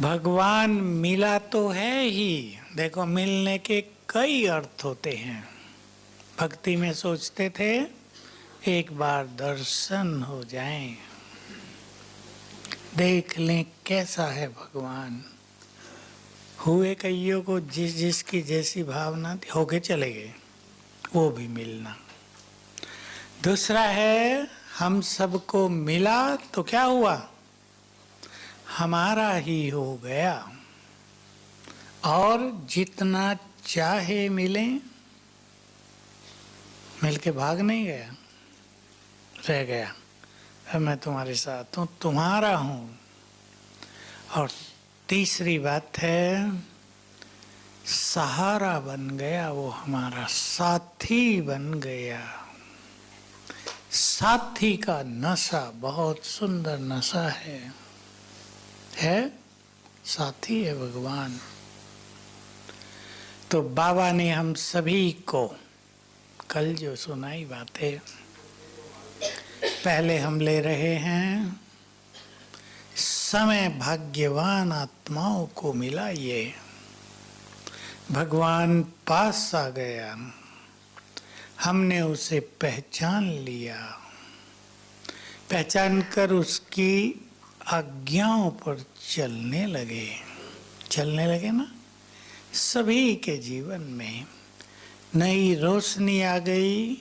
भगवान मिला तो है ही। देखो, मिलने के कई अर्थ होते हैं। भक्ति में सोचते थे एक बार दर्शन हो जाए, देख लें कैसा है भगवान। हुए कईयों को जिस जिसकी जैसी भावना थी, होके चले गए, वो भी मिलना। दूसरा है, हम सबको मिला तो क्या हुआ, हमारा ही हो गया। और जितना चाहे मिले, मिलके भाग नहीं गया, रह गया। अब मैं तुम्हारे साथ हूँ, तुम्हारा हूँ। और तीसरी बात है, सहारा बन गया, वो हमारा साथी बन गया। साथी का नशा बहुत सुंदर नशा है साथी है भगवान। तो बाबा ने हम सभी को कल जो सुनाई बातें, पहले हम ले रहे हैं समय भाग्यवान आत्माओं को मिला, ये भगवान पास आ गया, हमने उसे पहचान लिया, पहचान कर उसकी आज्ञाओं पर चलने लगे ना। सभी के जीवन में नई रोशनी आ गई,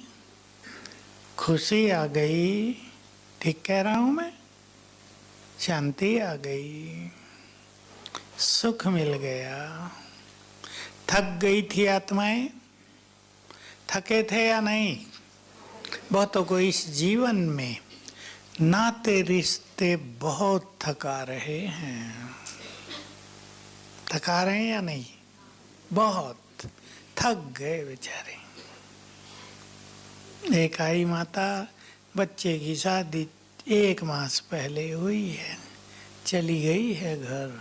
खुशी आ गई, ठीक कह रहा हूं मैं, शांति आ गई, सुख मिल गया। थक गई थी आत्माएं, थके थे या नहीं? बहुतों को इस जीवन में नाते रिश्ते बहुत थका रहे हैं। थका रहे हैं या नहीं? बहुत थक गए बेचारे। एक आई माता, बच्चे की शादी 1 मास पहले हुई है, चली गई है घर,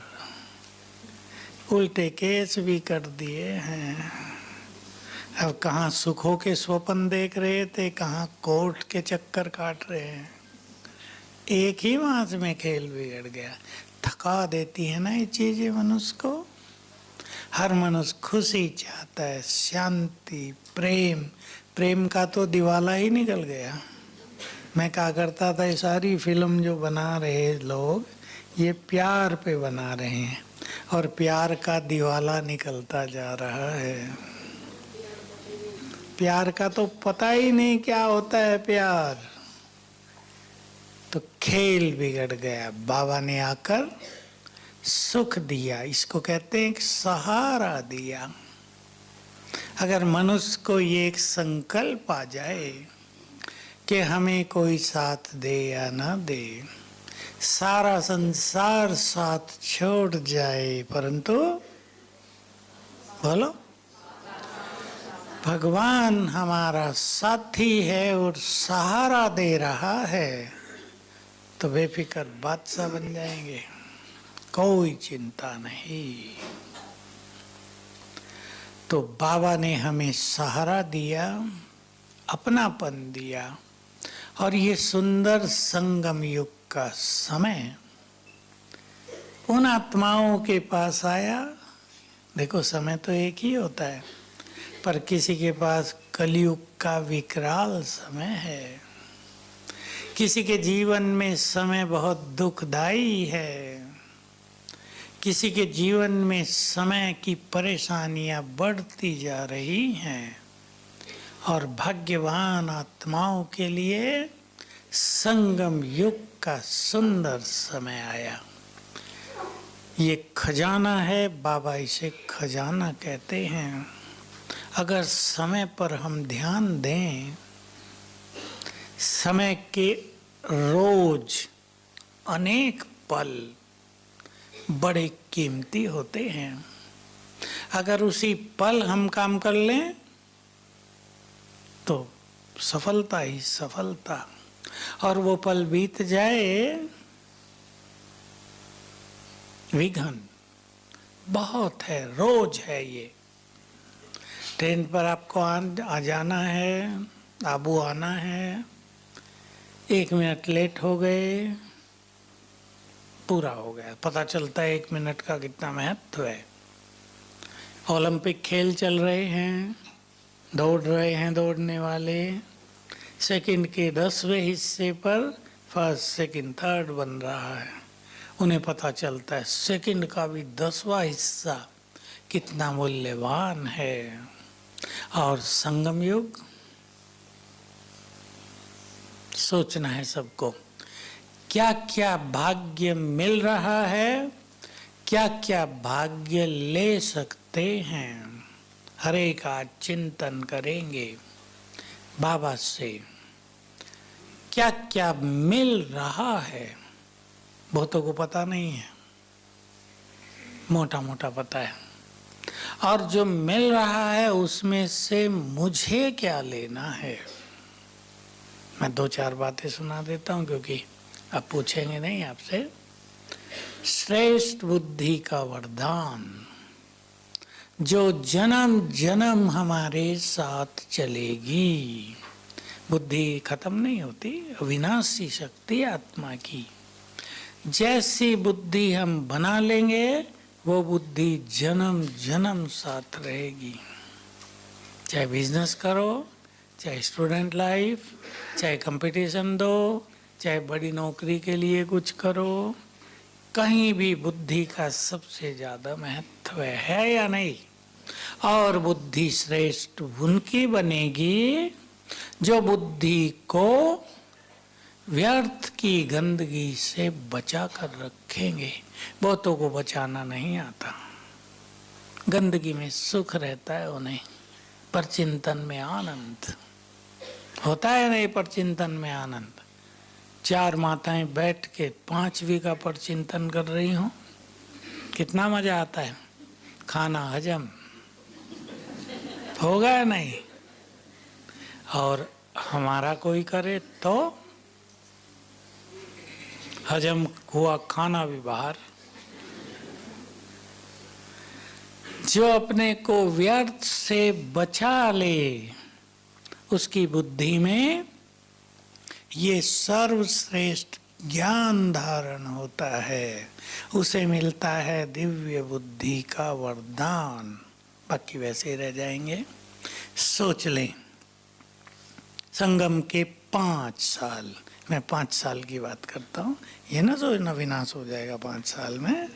उल्टे केस भी कर दिए हैं। अब कहाँ सुखों के स्वप्न देख रहे थे, कहाँ कोर्ट के चक्कर काट रहे हैं। 1 ही मास में खेल बिगड़ गया। थका देती है ना ये चीजें मनुष्य को। हर मनुष्य खुशी चाहता है, शांति, प्रेम का तो दिवाला ही निकल गया। मैं क्या करता था, ये सारी फिल्म जो बना रहे लोग, ये प्यार पे बना रहे हैं, और प्यार का दिवाला निकलता जा रहा है। प्यार का तो पता ही नहीं क्या होता है प्यार। तो खेल बिगड़ गया। बाबा ने आकर सुख दिया, इसको कहते हैं एक सहारा दिया। अगर मनुष्य को ये एक संकल्प आ जाए कि हमें कोई साथ दे या ना दे, सारा संसार साथ छोड़ जाए, परंतु बोलो, भगवान हमारा साथी है और सहारा दे रहा है, तो बेफिक्र बादशाह बन जाएंगे, कोई चिंता नहीं। तो बाबा ने हमें सहारा दिया, अपनापन दिया, और ये सुंदर संगम युग का समय उन आत्माओं के पास आया। देखो, समय तो एक ही होता है, पर किसी के पास कलयुग का विकराल समय है, किसी के जीवन में समय बहुत दुखदाई है, किसी के जीवन में समय की परेशानियां बढ़ती जा रही हैं, और भाग्यवान आत्माओं के लिए संगम युग का सुंदर समय आया। ये खजाना है, बाबा इसे खजाना कहते हैं। अगर समय पर हम ध्यान दें, समय के रोज अनेक पल बड़े कीमती होते हैं। अगर उसी पल हम काम कर लें तो सफलता ही सफलता, और वो पल बीत जाए, विघ्न बहुत है, रोज है। ये ट्रेन पर आपको आ जाना है, आबू आना है, 1 मिनट लेट हो गए, पूरा हो गया। पता चलता है 1 मिनट का कितना महत्व है। ओलंपिक खेल चल रहे हैं, दौड़ रहे हैं दौड़ने वाले, सेकंड के 10वें हिस्से पर फर्स्ट सेकंड थर्ड बन रहा है। उन्हें पता चलता है सेकंड का भी 10वां हिस्सा कितना मूल्यवान है। और संगम युग, सोचना है सबको, क्या क्या भाग्य मिल रहा है, क्या क्या भाग्य ले सकते हैं। हरे का चिंतन करेंगे बाबा से, क्या क्या मिल रहा है। बहुतों को पता नहीं है, मोटा मोटा पता है। और जो मिल रहा है उसमें से मुझे क्या लेना है। मैं 2-4 बातें सुना देता हूं, क्योंकि अब पूछेंगे नहीं आपसे। श्रेष्ठ बुद्धि का वरदान जो जन्म जन्म हमारे साथ चलेगी। बुद्धि खत्म नहीं होती, अविनाशी शक्ति आत्मा की। जैसी बुद्धि हम बना लेंगे वो बुद्धि जन्म जन्म साथ रहेगी। चाहे बिजनेस करो, चाहे स्टूडेंट लाइफ, चाहे कंपटीशन दो, चाहे बड़ी नौकरी के लिए कुछ करो, कहीं भी बुद्धि का सबसे ज़्यादा महत्व है या नहीं। और बुद्धि श्रेष्ठ उनकी बनेगी जो बुद्धि को व्यर्थ की गंदगी से बचा कर रखेंगे। बहुतों को बचाना नहीं आता, गंदगी में सुख रहता है उन्हें, पर चिंतन में आनंद होता है नहीं। पर चिंतन में आनंद, 4 माताएं बैठ के 5वीं का पर चिंतन कर रही हूं, कितना मजा आता है। खाना हजम होगा या नहीं। और हमारा कोई करे तो हजम हुआ खाना भी बाहर। जो अपने को व्यर्थ से बचा ले उसकी बुद्धि में ये सर्वश्रेष्ठ ज्ञान धारण होता है, उसे मिलता है दिव्य बुद्धि का वरदान। बाकी वैसे ही रह जाएंगे। सोच लें, संगम के 5 साल, मैं 5 साल की बात करता हूँ, ये ना सोचना विनाश हो जाएगा 5 साल में।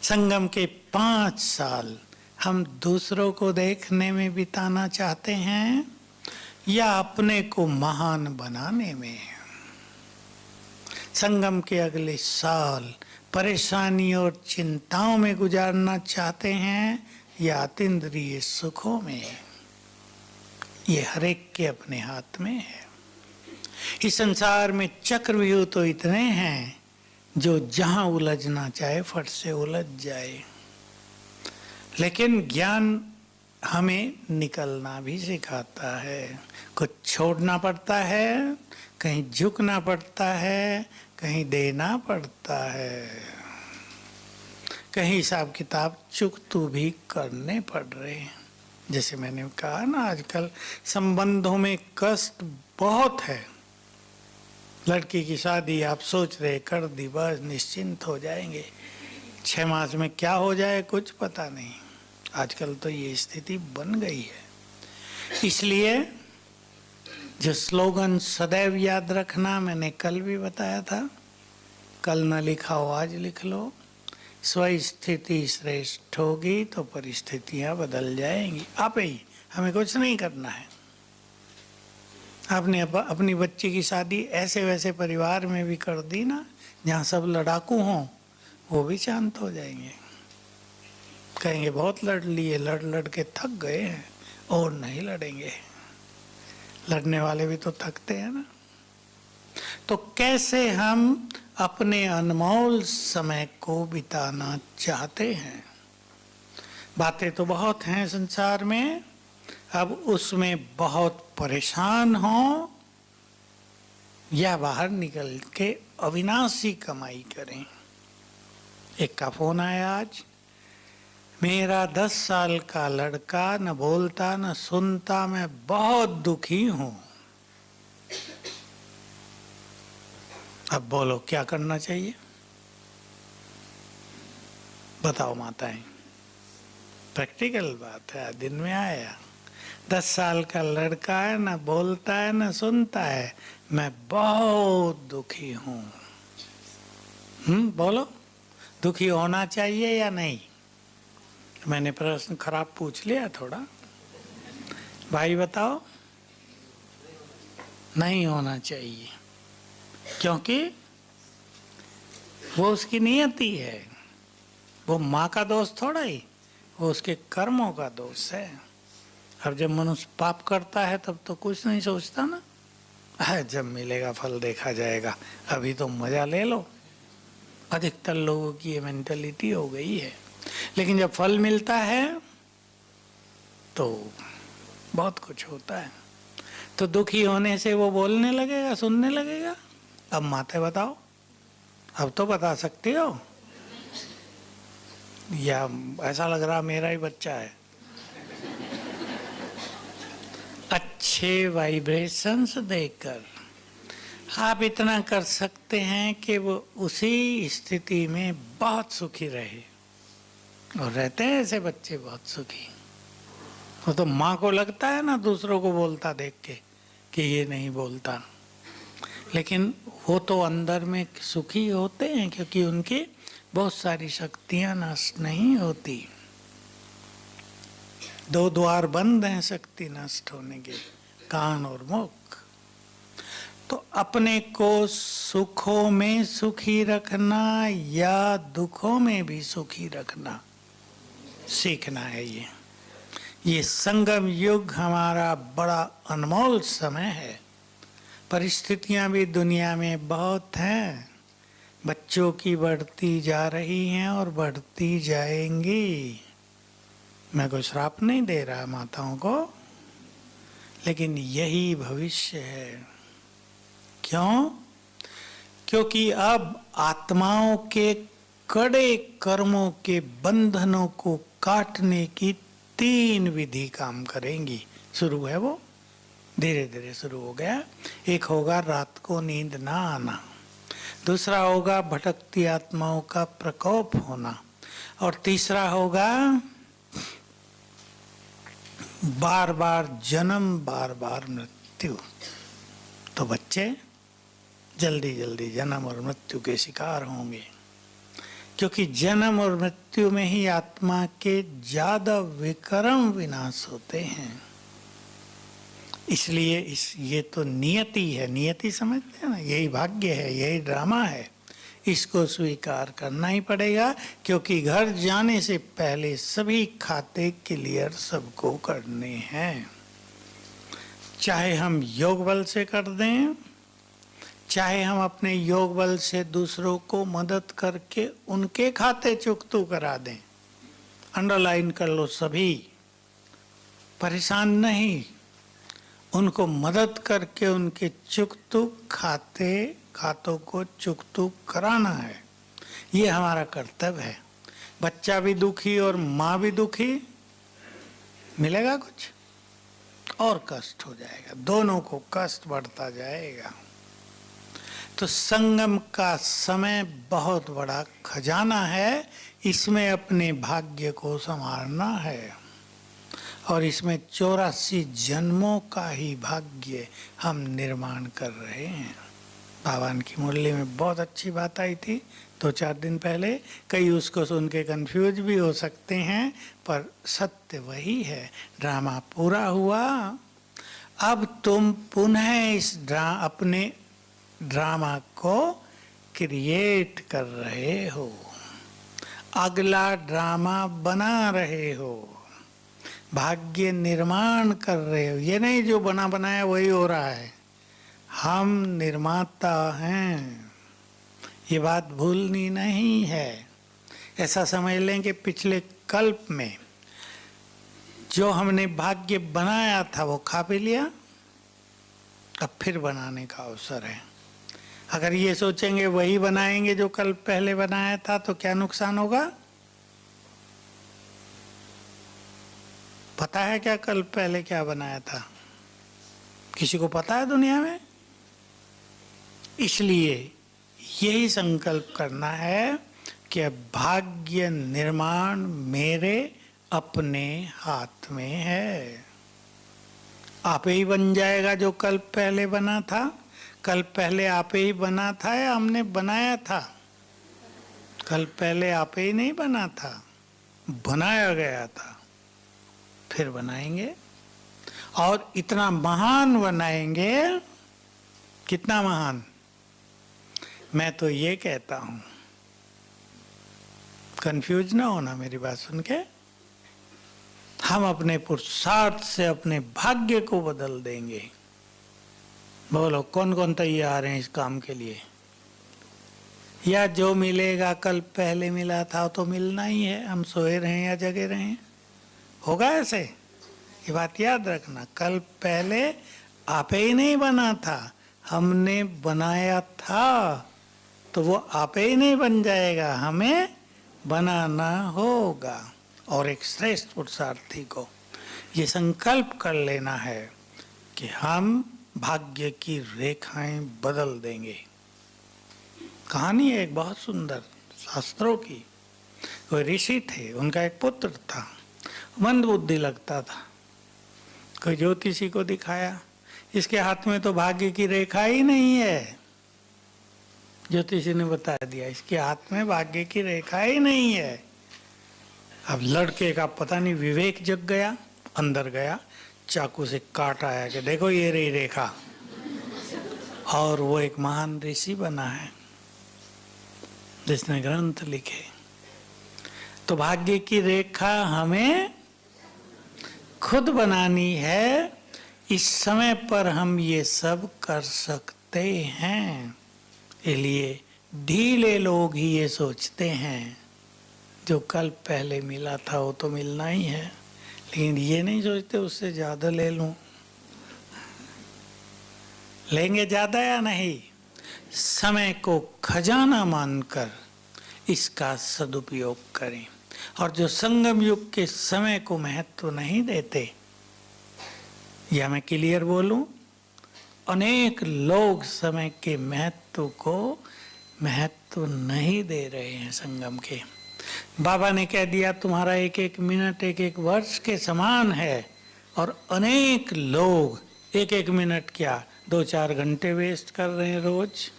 संगम के 5 साल हम दूसरों को देखने में बिताना चाहते हैं या अपने को महान बनाने में। संगम के अगले साल परेशानी और चिंताओं में गुजारना चाहते हैं या अतीन्द्रिय सुखों में। ये हर एक के अपने हाथ में है। इस संसार में चक्रव्यूह तो इतने हैं जो जहां उलझना चाहे फट से उलझ जाए। लेकिन ज्ञान हमें निकलना भी सिखाता है। कुछ छोड़ना पड़ता है, कहीं झुकना पड़ता है, कहीं देना पड़ता है, कहीं हिसाब किताब चुकतू भी करने पड़ रहे हैं। जैसे मैंने कहा ना, आजकल संबंधों में कष्ट बहुत है। लड़की की शादी आप सोच रहे कर दी, बस निश्चिंत हो जाएंगे। 6 मास में क्या हो जाए कुछ पता नहीं। आजकल तो ये स्थिति बन गई है। इसलिए जो स्लोगन सदैव याद रखना, मैंने कल भी बताया था, कल न लिखा हो आज लिख लो। स्वस्थिति श्रेष्ठ होगी तो परिस्थितियां बदल जाएंगी। आप ही, हमें कुछ नहीं करना है। आपने अपनी बच्ची की शादी ऐसे वैसे परिवार में भी कर दी ना, जहाँ सब लड़ाकू हों, वो भी शांत हो जाएंगे। कहेंगे बहुत लड़ लिए, लड़ लड़ के थक गए हैं और नहीं लड़ेंगे। लड़ने वाले भी तो थकते हैं ना। तो कैसे हम अपने अनमोल समय को बिताना चाहते हैं। बातें तो बहुत हैं संसार में, अब उसमें बहुत परेशान हो या बाहर निकल के अविनाशी कमाई करें। एक का फोन आया आज, मेरा 10 साल का लड़का न बोलता न सुनता, मैं बहुत दुखी हूं। अब बोलो क्या करना चाहिए। बताओ माताएं, प्रैक्टिकल बात है, दिन में आया। 10 साल का लड़का है, ना बोलता है ना सुनता है, मैं बहुत दुखी हूं। बोलो, दुखी होना चाहिए या नहीं? मैंने प्रश्न खराब पूछ लिया थोड़ा। भाई बताओ, नहीं होना चाहिए, क्योंकि वो उसकी नियति है, वो माँ का दोष थोड़ा ही, वो उसके कर्मों का दोष है। अब जब मनुष्य पाप करता है तब तो कुछ नहीं सोचता ना, जब मिलेगा फल देखा जाएगा, अभी तो मजा ले लो। अधिकतर लोगों की ये मेंटालिटी हो गई है। लेकिन जब फल मिलता है तो बहुत कुछ होता है। तो दुखी होने से वो बोलने लगेगा, सुनने लगेगा। अब माते बताओ, अब तो बता सकती हो, या ऐसा लग रहा मेरा ही बच्चा है? अच्छे वाइब्रेशंस देकर आप इतना कर सकते हैं कि वो उसी स्थिति में बहुत सुखी रहे। और रहते हैं ऐसे बच्चे बहुत सुखी। वो तो माँ को लगता है ना दूसरों को बोलता देख के कि ये नहीं बोलता, लेकिन वो तो अंदर में सुखी होते हैं, क्योंकि उनकी बहुत सारी शक्तियां नष्ट नहीं होती। 2 द्वार बंद हैं शक्ति नष्ट होने के, कान और मुख। तो अपने को सुखों में सुखी रखना या दुखों में भी सुखी रखना सीखना है। ये संगम युग हमारा बड़ा अनमोल समय है। परिस्थितियां भी दुनिया में बहुत हैं, बच्चों की बढ़ती जा रही हैं और बढ़ती जाएंगी। मैं कोई श्राप नहीं दे रहा माताओं को, लेकिन यही भविष्य है। क्यों? क्योंकि अब आत्माओं के कड़े कर्मों के बंधनों को काटने की 3 विधि काम करेंगी। शुरू है वो, धीरे धीरे शुरू हो गया। एक होगा रात को नींद ना आना, दूसरा होगा भटकती आत्माओं का प्रकोप होना, और तीसरा होगा बार बार जन्म, बार बार मृत्यु। तो बच्चे जल्दी जल्दी जन्म और मृत्यु के शिकार होंगे, क्योंकि जन्म और मृत्यु में ही आत्मा के ज्यादा विकर्म विनाश होते हैं। इसलिए ये तो नियति है, नियति समझते हैं ना, यही भाग्य है, यही ड्रामा है। इसको स्वीकार करना ही पड़ेगा, क्योंकि घर जाने से पहले सभी खाते क्लियर सबको करने हैं। चाहे हम योग बल से कर दें, चाहे हम अपने योग बल से दूसरों को मदद करके उनके खाते चुकतू करा दें। अंडरलाइन कर लो, सभी परेशान नहीं, उनको मदद करके उनके चुकतू खातों को चुकतू कराना है। ये हमारा कर्तव्य है। बच्चा भी दुखी और माँ भी दुखी, मिलेगा कुछ और कष्ट हो जाएगा, दोनों को कष्ट बढ़ता जाएगा। तो संगम का समय बहुत बड़ा खजाना है, इसमें अपने भाग्य को संवारना है, और इसमें 84 जन्मों का ही भाग्य हम निर्माण कर रहे हैं। भगवान की मुरली में बहुत अच्छी बात आई थी 2-4 दिन पहले। कई उसको सुन के कन्फ्यूज भी हो सकते हैं, पर सत्य वही है। ड्रामा पूरा हुआ, अब तुम पुनः इस अपने ड्रामा को क्रिएट कर रहे हो, अगला ड्रामा बना रहे हो, भाग्य निर्माण कर रहे हो। ये नहीं जो बना बनाया वही हो रहा है, हम निर्माता हैं, ये बात भूलनी नहीं है। ऐसा समझ लें कि पिछले कल्प में जो हमने भाग्य बनाया था वो खा पी लिया, अब फिर बनाने का अवसर है। अगर ये सोचेंगे वही बनाएंगे जो कल पहले बनाया था, तो क्या नुकसान होगा? पता है क्या कल पहले क्या बनाया था? किसी को पता है दुनिया में? इसलिए यही संकल्प करना है कि भाग्य निर्माण मेरे अपने हाथ में है। आप ही बन जाएगा जो कल पहले बना था। कल पहले आप ही बना था या हमने बनाया था? कल पहले आप ही नहीं बना था, बनाया गया था। फिर बनाएंगे और इतना महान बनाएंगे। कितना महान? मैं तो ये कहता हूं, कंफ्यूज ना होना मेरी बात सुन के, हम अपने पुरुषार्थ से अपने भाग्य को बदल देंगे। बोलो कौन कौन तैयार हैं इस काम के लिए? या जो मिलेगा कल पहले मिला था तो मिलना ही है, हम सोए रहें या जगे रहें, होगा ऐसे? ये बात याद रखना, कल पहले आप ही नहीं बना था, हमने बनाया था। तो वो आप ही नहीं बन जाएगा, हमें बनाना होगा। और एक श्रेष्ठ पुरुषार्थी को ये संकल्प कर लेना है कि हम भाग्य की रेखाएं बदल देंगे। कहानी है एक बहुत सुंदर शास्त्रों की। कोई ऋषि थे, उनका एक पुत्र था, मंद बुद्धि लगता था। कोई ज्योतिषी को दिखाया, इसके हाथ में तो भाग्य की रेखा ही नहीं है। ज्योतिषी ने बता दिया इसके हाथ में भाग्य की रेखा ही नहीं है। अब लड़के का पता नहीं विवेक जग गया, अंदर गया, चाकू से काट आया कि देखो ये रही रेखा। और वो एक महान ऋषि बना है जिसने ग्रंथ लिखे। तो भाग्य की रेखा हमें खुद बनानी है। इस समय पर हम ये सब कर सकते हैं। इसलिए ढीले लोग ही ये सोचते हैं जो कल पहले मिला था वो तो मिलना ही है, लेकिन ये नहीं सोचते उससे ज्यादा ले लूं। लेंगे ज्यादा या नहीं? समय को खजाना मानकर इसका सदुपयोग करें। और जो संगम युग के समय को महत्व नहीं देते, या मैं क्लियर बोलूं, अनेक लोग समय के महत्व को महत्व नहीं दे रहे हैं। संगम के बाबा ने कह दिया तुम्हारा एक एक मिनट एक एक वर्ष के समान है, और अनेक लोग एक एक मिनट क्या 2-4 घंटे वेस्ट कर रहे हैं रोज।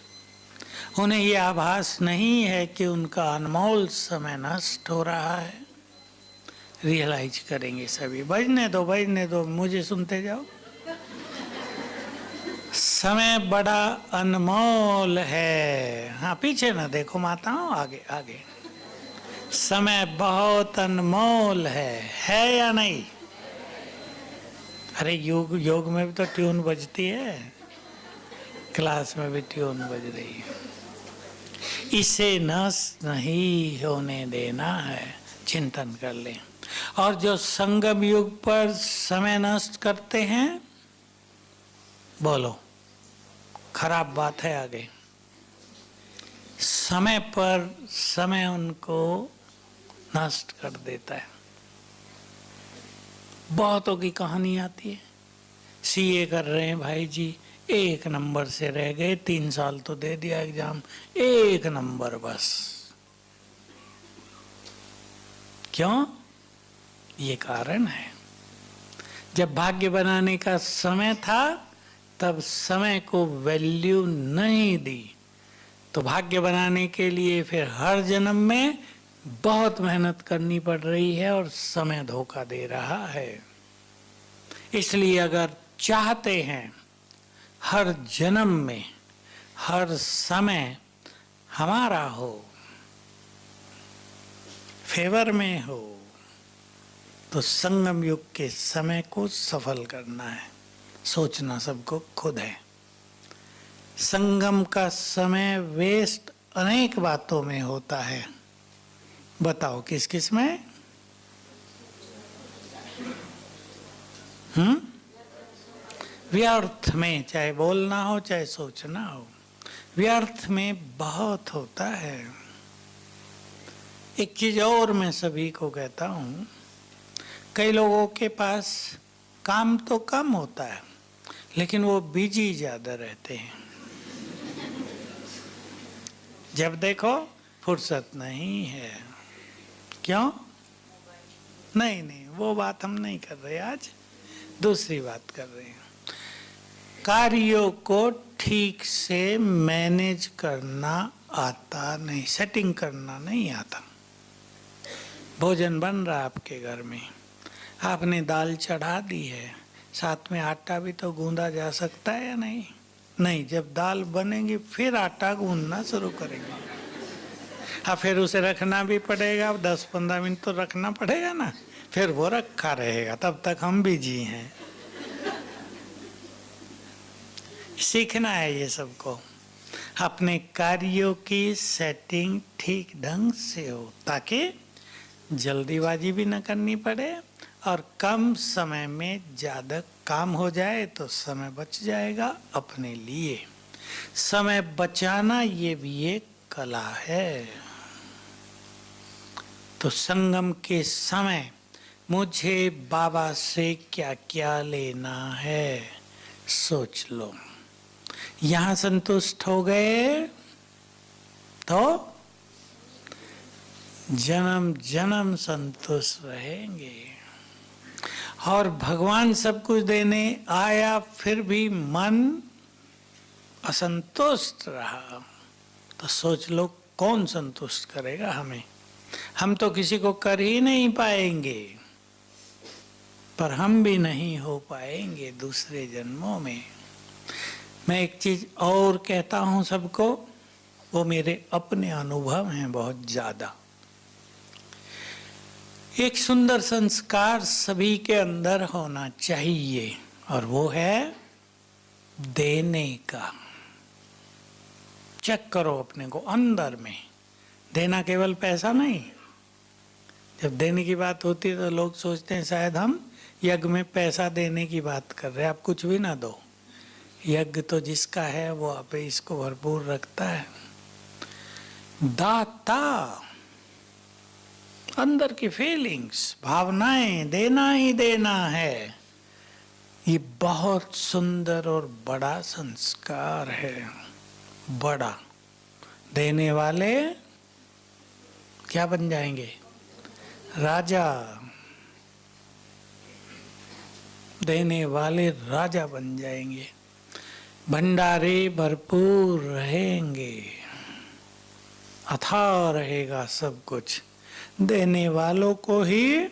उन्हें ये आभास नहीं है कि उनका अनमोल समय नष्ट हो रहा है। रियलाइज करेंगे सभी। बजने दो, मुझे सुनते जाओ। समय बड़ा अनमोल है। हाँ पीछे ना देखो माताओं, आगे आगे। समय बहुत अनमोल है या नहीं? अरे योग में भी तो ट्यून बजती है, क्लास में भी ट्यून बज रही है। इसे नष्ट नहीं होने देना है, चिंतन कर लें। और जो संगम युग पर समय नष्ट करते हैं, बोलो खराब बात है आगे। समय पर समय उनको नष्ट कर देता है। बहुतों की कहानी आती है, सीए कर रहे हैं भाई जी, 1 नंबर से रह गए, 3 साल तो दे दिया एग्जाम, 1 नंबर बस। क्यों? ये कारण है, जब भाग्य बनाने का समय था तब समय को वैल्यू नहीं दी, तो भाग्य बनाने के लिए फिर हर जन्म में बहुत मेहनत करनी पड़ रही है और समय धोखा दे रहा है। इसलिए अगर चाहते हैं हर जन्म में हर समय हमारा हो, फेवर में हो, तो संगम युग के समय को सफल करना है। सोचना सबको खुद है। संगम का समय वेस्ट अनेक बातों में होता है। बताओ किस किस में? व्यर्थ में, चाहे बोलना हो चाहे सोचना हो, व्यर्थ में बहुत होता है। एक चीज और मैं सभी को कहता हूं, कई लोगों के पास काम तो कम होता है लेकिन वो बिजी ज्यादा रहते हैं। जब देखो फुर्सत नहीं है। क्यों? नहीं नहीं, वो बात हम नहीं कर रहे, आज दूसरी बात कर रहे हैं। कार्यों को ठीक से मैनेज करना आता नहीं, सेटिंग करना नहीं आता। भोजन बन रहा आपके घर में, आपने दाल चढ़ा दी है, साथ में आटा भी तो गूंदा जा सकता है या नहीं? नहीं, जब दाल बनेगी फिर आटा गूंदना शुरू करेंगे। हाँ, फिर उसे रखना भी पड़ेगा, 10-15 मिनट तो रखना पड़ेगा ना, फिर वो रखा रहेगा, तब तक हम बिजी हैं। सीखना है ये सबको, अपने कार्यों की सेटिंग ठीक ढंग से हो, ताकि जल्दीबाजी भी न करनी पड़े और कम समय में ज़्यादा काम हो जाए तो समय बच जाएगा अपने लिए। समय बचाना ये भी एक कला है। तो संगम के समय मुझे बाबा से क्या क्या लेना है, सोच लो। यहाँ संतुष्ट हो गए तो जन्म जन्म संतुष्ट रहेंगे। और भगवान सब कुछ देने आया फिर भी मन असंतुष्ट रहा, तो सोच लो कौन संतुष्ट करेगा हमें? हम तो किसी को कर ही नहीं पाएंगे, पर हम भी नहीं हो पाएंगे दूसरे जन्मों में। मैं एक चीज और कहता हूं सबको, वो मेरे अपने अनुभव हैं बहुत ज्यादा। एक सुंदर संस्कार सभी के अंदर होना चाहिए, और वो है देने का। चेक करो अपने को अंदर में, देना केवल पैसा नहीं। जब देने की बात होती है तो लोग सोचते हैं शायद हम यज्ञ में पैसा देने की बात कर रहे हैं। आप कुछ भी ना दो, यज्ञ तो जिसका है वो आप इसको भरपूर रखता है। दाता, अंदर की फीलिंग्स, भावनाएं, देना ही देना है। ये बहुत सुंदर और बड़ा संस्कार है। बड़ा देने वाले क्या बन जाएंगे? राजा। देने वाले राजा बन जाएंगे, भंडारे भरपूर रहेंगे, अथाह रहेगा सब कुछ। देने वालों को ही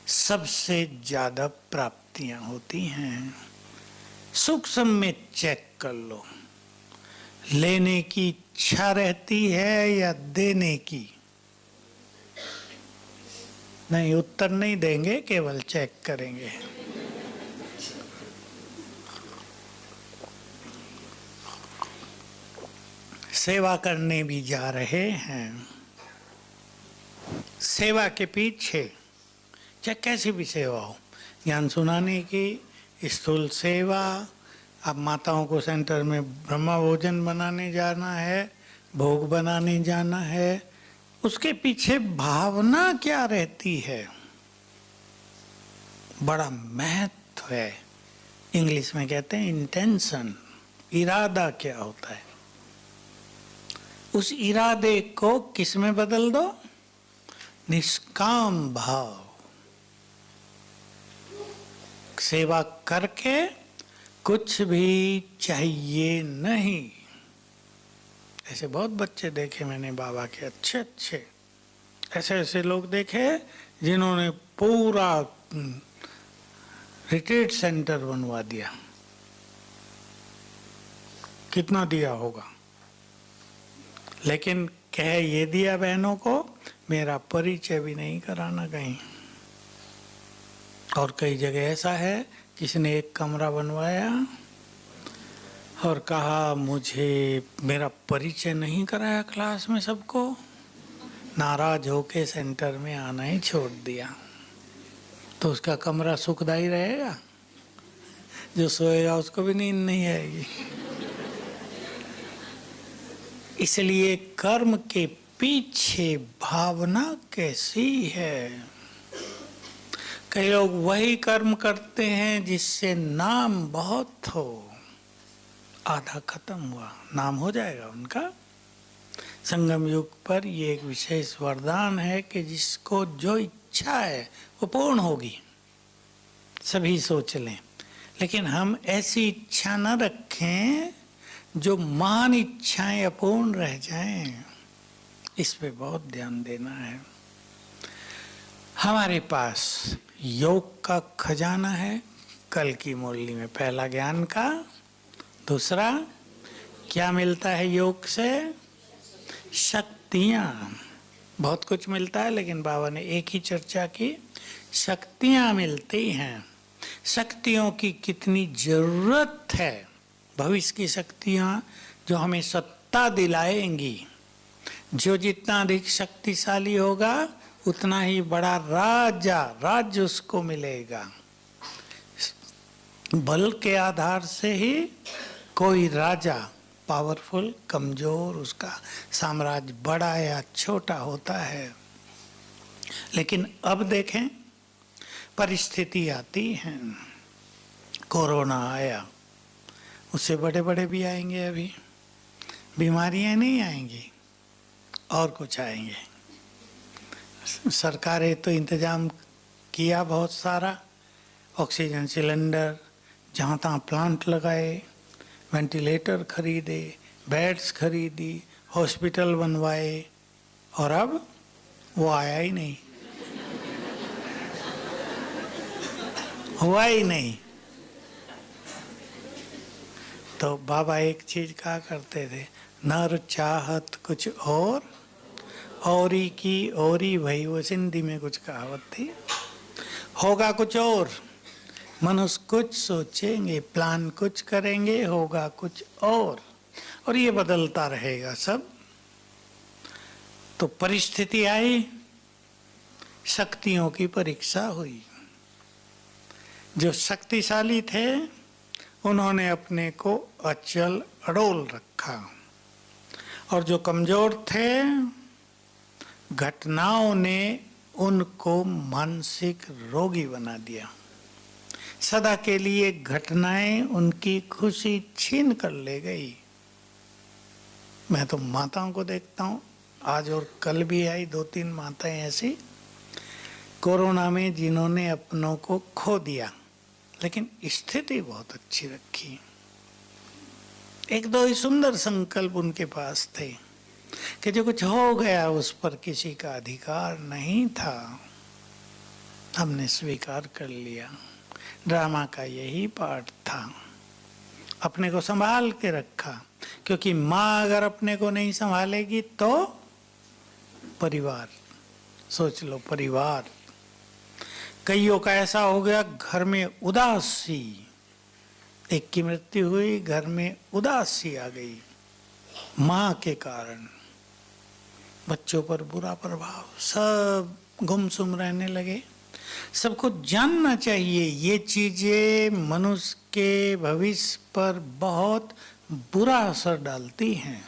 सबसे ज्यादा प्राप्तियां होती हैं। सूक्ष्म में चेक कर लो, लेने की इच्छा रहती है या देने की? नहीं, उत्तर नहीं देंगे, केवल चेक करेंगे। सेवा करने भी जा रहे हैं, सेवा के पीछे चाहे कैसी भी सेवा हो, ज्ञान सुनाने की, स्थूल सेवा, अब माताओं को सेंटर में ब्रह्मा भोजन बनाने जाना है, भोग बनाने जाना है, उसके पीछे भावना क्या रहती है? बड़ा महत्व है। इंग्लिश में कहते हैं इंटेंशन, इरादा क्या होता है। उस इरादे को किस में बदल दो? निष्काम भाव। सेवा करके कुछ भी चाहिए नहीं। ऐसे बहुत बच्चे देखे मैंने बाबा के, अच्छे अच्छे ऐसे ऐसे लोग देखे जिन्होंने पूरा रिट्रीट सेंटर बनवा दिया। कितना दिया होगा, लेकिन कह ये दिया बहनों को, मेरा परिचय भी नहीं कराना कहीं। और कई जगह ऐसा है, किसी ने एक कमरा बनवाया और कहा मुझे मेरा परिचय नहीं कराया क्लास में सबको, नाराज होके सेंटर में आना ही छोड़ दिया। तो उसका कमरा सुखदायी रहेगा? जो सोएगा उसको भी नींद नहीं आएगी। इसलिए कर्म के पीछे भावना कैसी है? कई लोग वही कर्म करते हैं जिससे नाम बहुत हो, आधा खत्म हुआ, नाम हो जाएगा उनका, संगम युग पर ये एक विशेष वरदान है कि जिसको जो इच्छा है वो पूर्ण होगी, सभी सोच लें। लेकिन हम ऐसी इच्छा न रखें जो महान इच्छाएं अपूर्ण रह जाएं, इस पे बहुत ध्यान देना है। हमारे पास योग का खजाना है, कल की मुरली में पहला ज्ञान का, दूसरा क्या मिलता है योग से? शक्तियाँ। बहुत कुछ मिलता है लेकिन बाबा ने एक ही चर्चा की, शक्तियाँ मिलती हैं। शक्तियों की कितनी जरूरत है, भविष्य की शक्तियाँ जो हमें सत्ता दिलाएंगी। जो जितना अधिक शक्तिशाली होगा उतना ही बड़ा राज्य उसको मिलेगा। बल के आधार से ही कोई राजा पावरफुल, कमजोर, उसका साम्राज्य बड़ा या छोटा होता है। लेकिन अब देखें, परिस्थिति आती है, कोरोना आया, उससे बड़े बड़े भी आएंगे, अभी बीमारियां नहीं आएंगी और कुछ आएंगे। सरकारें तो इंतजाम किया बहुत सारा, ऑक्सीजन सिलेंडर, जहाँ तहाँ प्लांट लगाए, वेंटिलेटर खरीदे, बेड्स खरीदी, हॉस्पिटल बनवाए, और अब वो आया ही नहीं, हुआ ही नहीं। तो बाबा एक चीज कहा करते थे, नर चाहत कुछ औरी की औरी भई, वो सिंधी में कुछ कहावत थी। होगा कुछ और, मनुष्य कुछ सोचेंगे, प्लान कुछ करेंगे, होगा कुछ और ये बदलता रहेगा सब। तो परिस्थिति आई, शक्तियों की परीक्षा हुई। जो शक्तिशाली थे उन्होंने अपने को अचल अडोल रखा, और जो कमजोर थे घटनाओं ने उनको मानसिक रोगी बना दिया। सदा के लिए घटनाएं उनकी खुशी छीन कर ले गई। मैं तो माताओं को देखता हूँ, आज और कल भी आई 2-3 माताएं ऐसी कोरोना में, जिन्होंने अपनों को खो दिया लेकिन स्थिति बहुत अच्छी रखी। 1-2 ही सुंदर संकल्प उनके पास थे कि जो कुछ हो गया उस पर किसी का अधिकार नहीं था, हमने स्वीकार कर लिया। ड्रामा का यही पार्ट था, अपने को संभाल के रखा, क्योंकि माँ अगर अपने को नहीं संभालेगी तो परिवार, सोच लो परिवार। कईयों का ऐसा हो गया, घर में उदासी, एक की मृत्यु हुई, घर में उदासी आ गई माँ के कारण, बच्चों पर बुरा प्रभाव, सब गुमसुम रहने लगे। सबको जानना चाहिए ये चीजें मनुष्य के भविष्य पर बहुत बुरा असर डालती हैं।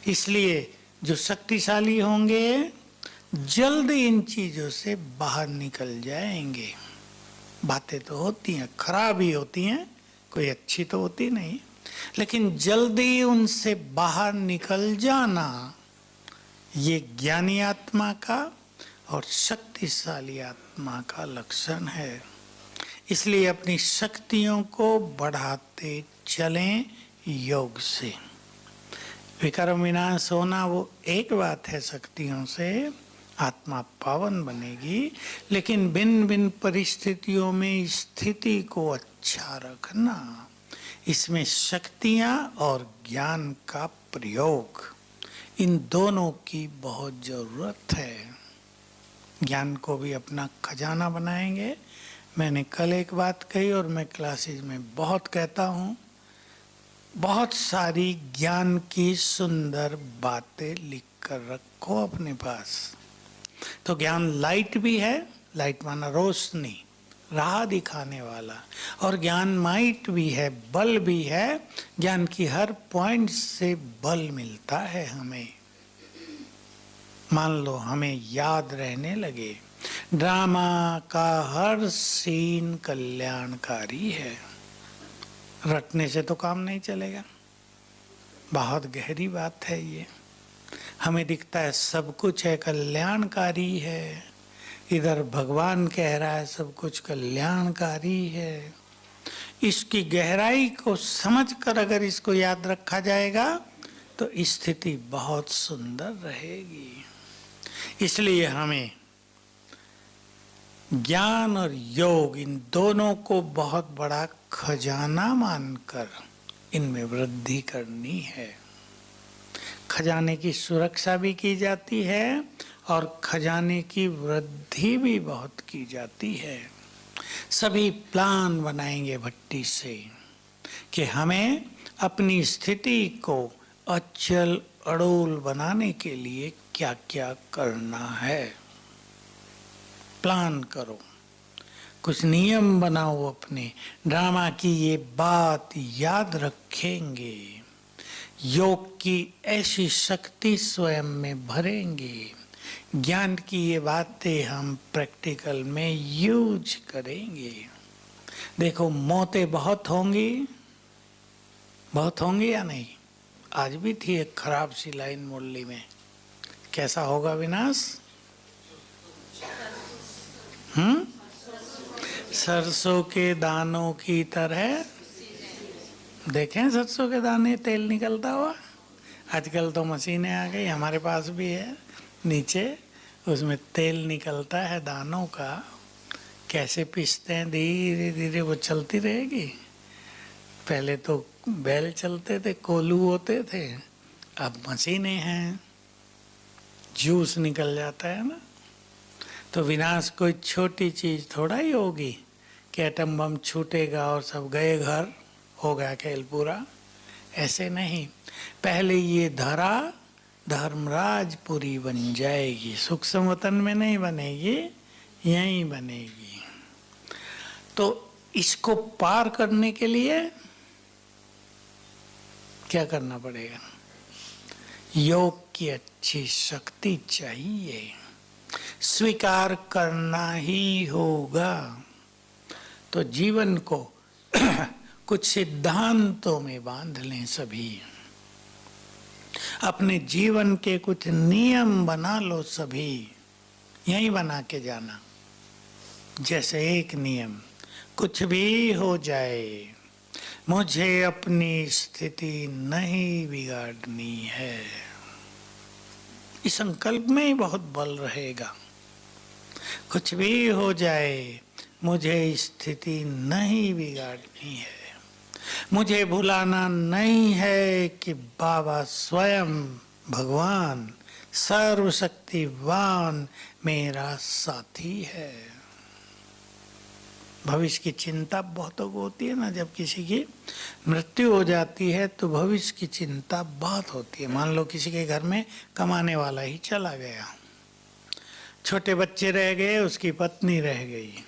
इसलिए जो शक्तिशाली होंगे जल्द इन चीजों से बाहर निकल जाएंगे। बातें तो होती हैं, खराब ही होती हैं, कोई अच्छी तो होती नहीं, लेकिन जल्दी उनसे बाहर निकल जाना ये ज्ञानी आत्मा का और शक्तिशाली आत्मा का लक्षण है। इसलिए अपनी शक्तियों को बढ़ाते चलें योग से। विकर्म विनाश होना वो एक बात है, शक्तियों से आत्मा पावन बनेगी, लेकिन भिन्न भिन्न परिस्थितियों में स्थिति को अच्छा रखना, इसमें शक्तियाँ और ज्ञान का प्रयोग, इन दोनों की बहुत जरूरत है। ज्ञान को भी अपना खजाना बनाएंगे। मैंने कल एक बात कही और मैं क्लासेस में बहुत कहता हूँ, बहुत सारी ज्ञान की सुंदर बातें लिख कर रखो अपने पास। तो ज्ञान लाइट भी है, लाइट माना रोशनी, राह दिखाने वाला, और ज्ञान माइट भी है, बल भी है। ज्ञान की हर पॉइंट से बल मिलता है हमें। मान लो हमें याद रहने लगे, ड्रामा का हर सीन कल्याणकारी है, रटने से तो काम नहीं चलेगा। बहुत गहरी बात है ये, हमें दिखता है सब कुछ है कल्याणकारी है, इधर भगवान कह रहा है सब कुछ कल्याणकारी है। इसकी गहराई को समझकर अगर इसको याद रखा जाएगा तो स्थिति बहुत सुंदर रहेगी। इसलिए हमें ज्ञान और योग इन दोनों को बहुत बड़ा खजाना मानकर इनमें वृद्धि करनी है। खजाने की सुरक्षा भी की जाती है और खजाने की वृद्धि भी बहुत की जाती है। सभी प्लान बनाएंगे भट्टी से कि हमें अपनी स्थिति को अचल अड़ोल बनाने के लिए क्या क्या करना है। प्लान करो, कुछ नियम बनाओ, अपने ड्रामा की ये बात याद रखेंगे, योग की ऐसी शक्ति स्वयं में भरेंगे, ज्ञान की ये बातें हम प्रैक्टिकल में यूज करेंगे। देखो मौतें बहुत होंगी या नहीं? आज भी थी एक खराब सी लाइन मुरली में। कैसा होगा विनाश? सरसों के दानों की तरह। देखें सरसों के दाने तेल निकलता हुआ। आजकल तो मशीनें आ गई, हमारे पास भी है नीचे, उसमें तेल निकलता है दानों का। कैसे पीसते हैं, धीरे धीरे वो चलती रहेगी। पहले तो बैल चलते थे, कोलू होते थे, अब मशीनें हैं, जूस निकल जाता है ना। तो विनाश कोई छोटी चीज थोड़ा ही होगी कि एटम बम छूटेगा और सब गए घर, हो गया खेल पूरा। ऐसे नहीं, पहले ये धरा धर्मराजपुरी बन जाएगी, सूक्ष्म वतन में नहीं बनेगी, यहीं बनेगी। तो इसको पार करने के लिए क्या करना पड़ेगा? योग की अच्छी शक्ति चाहिए, स्वीकार करना ही होगा। तो जीवन को कुछ सिद्धांतों में बांध लें सभी, अपने जीवन के कुछ नियम बना लो सभी, यही बना के जाना। जैसे एक नियम, कुछ भी हो जाए मुझे अपनी स्थिति नहीं बिगाड़नी है। इस संकल्प में ही बहुत बल रहेगा। कुछ भी हो जाए मुझे स्थिति नहीं बिगाड़नी है, मुझे भुलाना नहीं है कि बाबा स्वयं भगवान सर्वशक्तिवान मेरा साथी है। भविष्य की चिंता बहुतों को होती है ना, जब किसी की मृत्यु हो जाती है तो भविष्य की चिंता बहुत होती है। मान लो किसी के घर में कमाने वाला ही चला गया, छोटे बच्चे रह गए, उसकी पत्नी रह गई,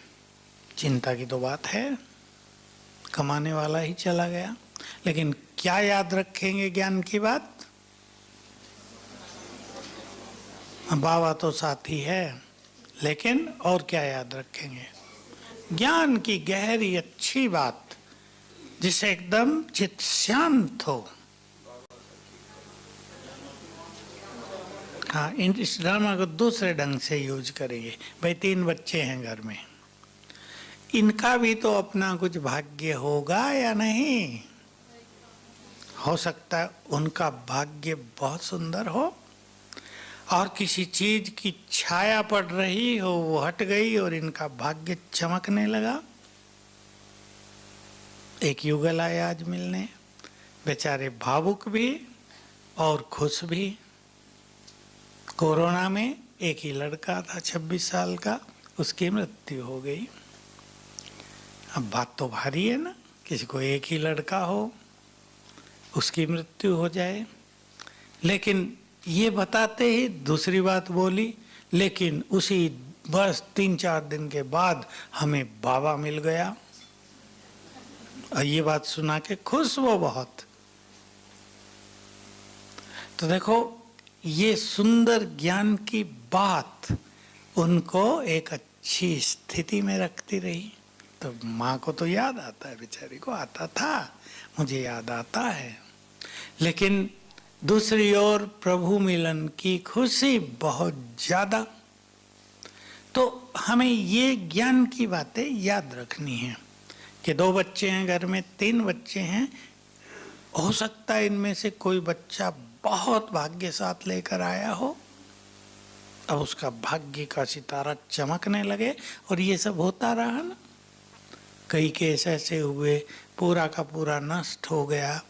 चिंता की तो बात है, कमाने वाला ही चला गया। लेकिन क्या याद रखेंगे ज्ञान की बात? बाबा तो साथी है, लेकिन और क्या याद रखेंगे? ज्ञान की गहरी अच्छी बात, जिसे एकदम चित्त शांत हो। हाँ, इस ड्रामा को दूसरे ढंग से यूज करेंगे। भाई 3 बच्चे हैं घर में, इनका भी तो अपना कुछ भाग्य होगा या नहीं? हो सकता है उनका भाग्य बहुत सुंदर हो और किसी चीज की छाया पड़ रही हो, वो हट गई और इनका भाग्य चमकने लगा। एक युगल आए आज मिलने, बेचारे भावुक भी और खुश भी। कोरोना में एक ही लड़का था 26 साल का, उसकी मृत्यु हो गई। अब बात तो भारी है ना, किसी को एक ही लड़का हो, उसकी मृत्यु हो जाए। लेकिन ये बताते ही दूसरी बात बोली, लेकिन उसी बस 3-4 दिन के बाद हमें बाबा मिल गया। और ये बात सुना के खुश वो बहुत। तो देखो, ये सुंदर ज्ञान की बात उनको एक अच्छी स्थिति में रखती रही। तो माँ को तो याद आता है, बेचारी को आता था, मुझे याद आता है। लेकिन दूसरी ओर प्रभु मिलन की खुशी बहुत ज्यादा। तो हमें ये ज्ञान की बातें याद रखनी है कि 2 बच्चे हैं घर में, 3 बच्चे हैं, हो सकता है इनमें से कोई बच्चा बहुत भाग्य साथ लेकर आया हो, अब उसका भाग्य का सितारा चमकने लगे, और ये सब होता रहा ना। कई केस ऐसे हुए पूरा का पूरा नष्ट हो गया।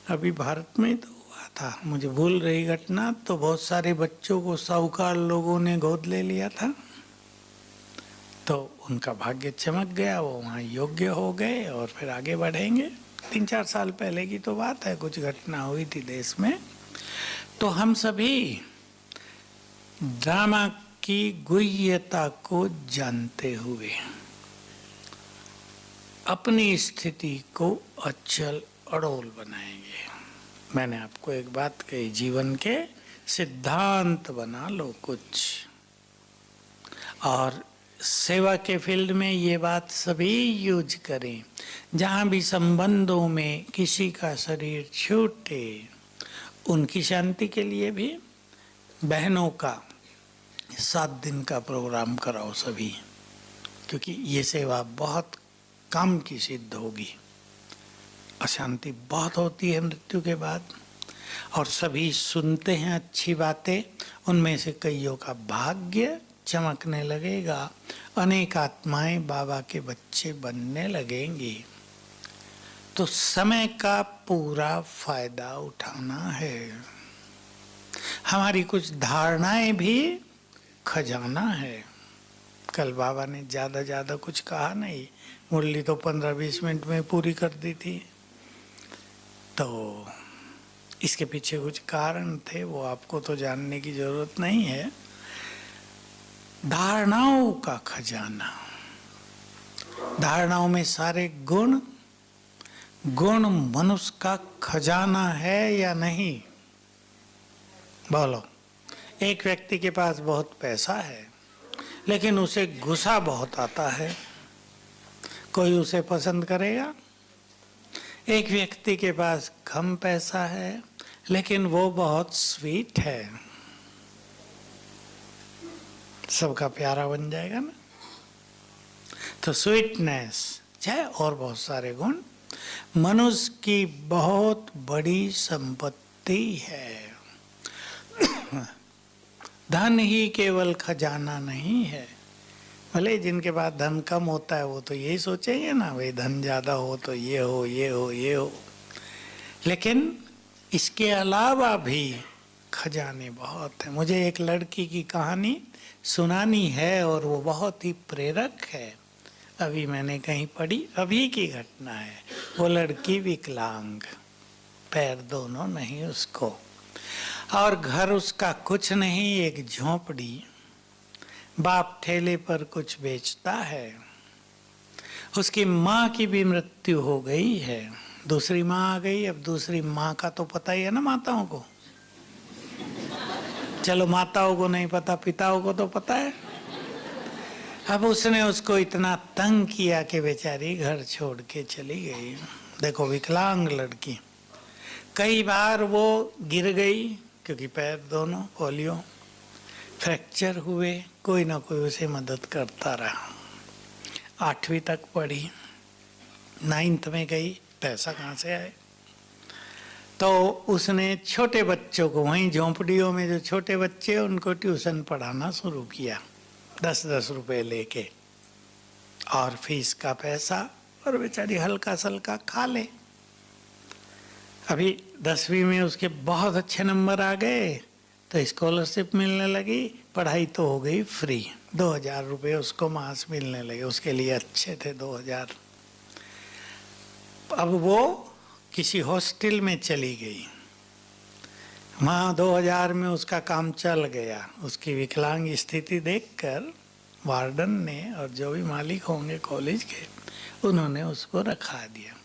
अभी भारत में तो हुआ था, मुझे भूल रही घटना, तो बहुत सारे बच्चों को साहूकार लोगों ने गोद ले लिया था, तो उनका भाग्य चमक गया, वो वहाँ योग्य हो गए और फिर आगे बढ़ेंगे। 3-4 साल पहले की तो बात है, कुछ घटना हुई थी देश में। तो हम सभी ड्रामा की गुह्यता को जानते हुए अपनी स्थिति को अचल अड़ोल बनाएंगे। मैंने आपको एक बात कही, जीवन के सिद्धांत बना लो कुछ, और सेवा के फील्ड में ये बात सभी यूज करें। जहाँ भी संबंधों में किसी का शरीर छूटे, उनकी शांति के लिए भी बहनों का 7 दिन का प्रोग्राम कराओ सभी, क्योंकि ये सेवा बहुत काम की सिद्ध होगी। अशांति बहुत होती है मृत्यु के बाद, और सभी सुनते हैं अच्छी बातें, उनमें से कईयों का भाग्य चमकने लगेगा, अनेक आत्माएं बाबा के बच्चे बनने लगेंगी। तो समय का पूरा फायदा उठाना है। हमारी कुछ धारणाएं भी खजाना है। कल बाबा ने ज़्यादा कुछ कहा नहीं, मुरली तो 15-20 मिनट में पूरी कर दी थी। तो इसके पीछे कुछ कारण थे, वो आपको तो जानने की जरूरत नहीं है। धारणाओं का खजाना, धारणाओं में सारे गुण मनुष्य का खजाना है या नहीं? बोलो। एक व्यक्ति के पास बहुत पैसा है, लेकिन उसे गुस्सा बहुत आता है, कोई उसे पसंद करेगा? एक व्यक्ति के पास कम पैसा है, लेकिन वो बहुत स्वीट है, सबका प्यारा बन जाएगा ना। तो स्वीटनेस चाहे और बहुत सारे गुण मनुष्य की बहुत बड़ी संपत्ति है। धन ही केवल खजाना नहीं है। भले जिनके पास धन कम होता है वो तो यही सोचेंगे ना, भाई धन ज्यादा हो तो ये हो ये हो ये हो, लेकिन इसके अलावा भी खजाने बहुत हैं। मुझे एक लड़की की कहानी सुनानी है और वो बहुत ही प्रेरक है। अभी मैंने कहीं पढ़ी, अभी की घटना है। वो लड़की विकलांग, पैर दोनों नहीं उसको, और घर उसका कुछ नहीं, एक झोंपड़ी। बाप ठेले पर कुछ बेचता है। उसकी माँ की भी मृत्यु हो गई है, दूसरी माँ आ गई। अब दूसरी माँ का तो पता ही है ना माताओं को, चलो माताओं को नहीं पता, पिताओं को तो पता है। अब उसने उसको इतना तंग किया कि बेचारी घर छोड़ के चली गई। देखो विकलांग लड़की, कई बार वो गिर गई क्योंकि पैर दोनों पोलियो, फ्रैक्चर हुए, कोई ना कोई उसे मदद करता रहा। 8वीं तक पढ़ी, 9th में गई, पैसा कहाँ से आए? तो उसने छोटे बच्चों को, वहीं झोंपड़ियों में जो छोटे बच्चे उनको ट्यूशन पढ़ाना शुरू किया, 10-10 रुपए लेके, और फीस का पैसा, और बेचारी हल्का सल्का खा ले। अभी 10वीं में उसके बहुत अच्छे नंबर आ गए तो स्कॉलरशिप मिलने लगी, पढ़ाई तो हो गई फ्री। 2000 रुपये उसको मास मिलने लगे, उसके लिए अच्छे थे 2000। अब वो किसी हॉस्टल में चली गई, वहाँ 2000 में उसका काम चल गया। उसकी विकलांग स्थिति देखकर वार्डन ने और जो भी मालिक होंगे कॉलेज के, उन्होंने उसको रखा दिया।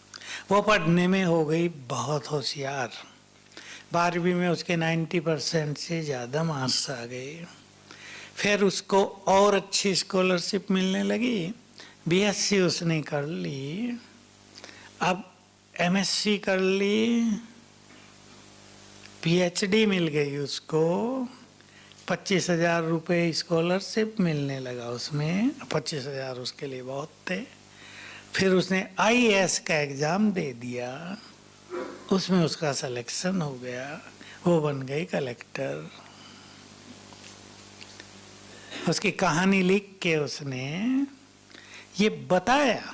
वो पढ़ने में हो गई बहुत होशियार, 12वीं में उसके 90% से ज़्यादा मार्क्स आ गए। फिर उसको और अच्छी स्कॉलरशिप मिलने लगी, बीएससी उसने कर ली, अब एमएससी कर ली, PhD मिल गई उसको, 25,000 रुपये स्कॉलरशिप मिलने लगा उसमें। 25,000 उसके लिए बहुत थे। फिर उसने IAS का एग्ज़ाम दे दिया, उसमें उसका सिलेक्शन हो गया, वो बन गई कलेक्टर। उसकी कहानी लिख के उसने ये बताया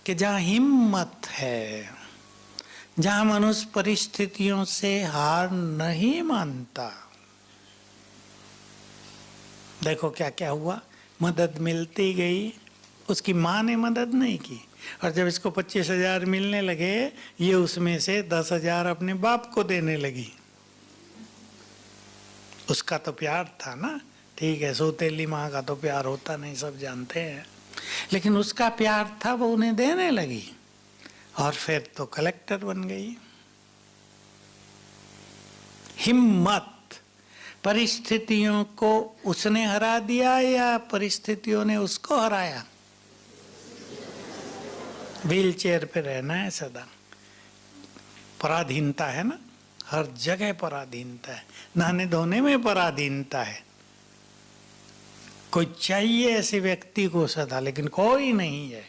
कि जहाँ हिम्मत है, जहाँ मनुष्य परिस्थितियों से हार नहीं मानता, देखो क्या क्या हुआ, मदद मिलती गई। उसकी माँ ने मदद नहीं की, और जब इसको 25,000 मिलने लगे, ये उसमें से 10,000 अपने बाप को देने लगी। उसका तो प्यार था ना, ठीक है, सौतेली माँ का तो प्यार होता नहीं, सब जानते हैं, लेकिन उसका प्यार था, वो उन्हें देने लगी, और फिर तो कलेक्टर बन गई। हिम्मत, परिस्थितियों को उसने हरा दिया या परिस्थितियों ने उसको हराया? व्हील चेयर पे रहना है सदा, पराधीनता है ना, हर जगह पराधीनता है, नहाने धोने में पराधीनता है। कोई चाहिए ऐसे व्यक्ति को सदा, लेकिन कोई नहीं है।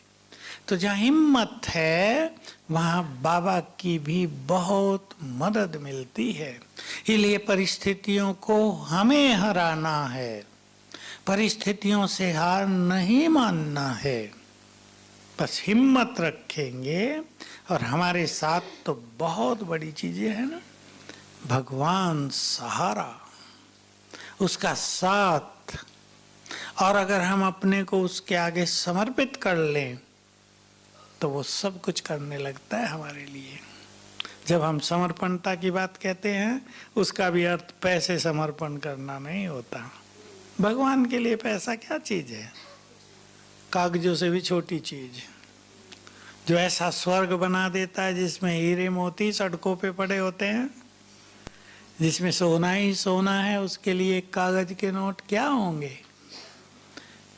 तो जहाँ हिम्मत है वहाँ बाबा की भी बहुत मदद मिलती है। इसलिए परिस्थितियों को हमें हराना है, परिस्थितियों से हार नहीं मानना है। बस हिम्मत रखेंगे, और हमारे साथ तो बहुत बड़ी चीजें हैं ना, भगवान सहारा, उसका साथ। और अगर हम अपने को उसके आगे समर्पित कर लें तो वो सब कुछ करने लगता है हमारे लिए। जब हम समर्पणता की बात कहते हैं, उसका भी अर्थ पैसे समर्पण करना नहीं होता। भगवान के लिए पैसा क्या चीज है, कागजों से भी छोटी चीज, जो ऐसा स्वर्ग बना देता है जिसमें हीरे मोती सड़कों पे पड़े होते हैं, जिसमें सोना ही सोना है, उसके लिए कागज के नोट क्या होंगे।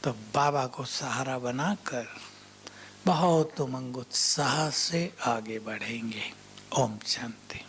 तो बाबा को सहारा बनाकर बहुत उमंग उत्साह से आगे बढ़ेंगे। ओम शांति।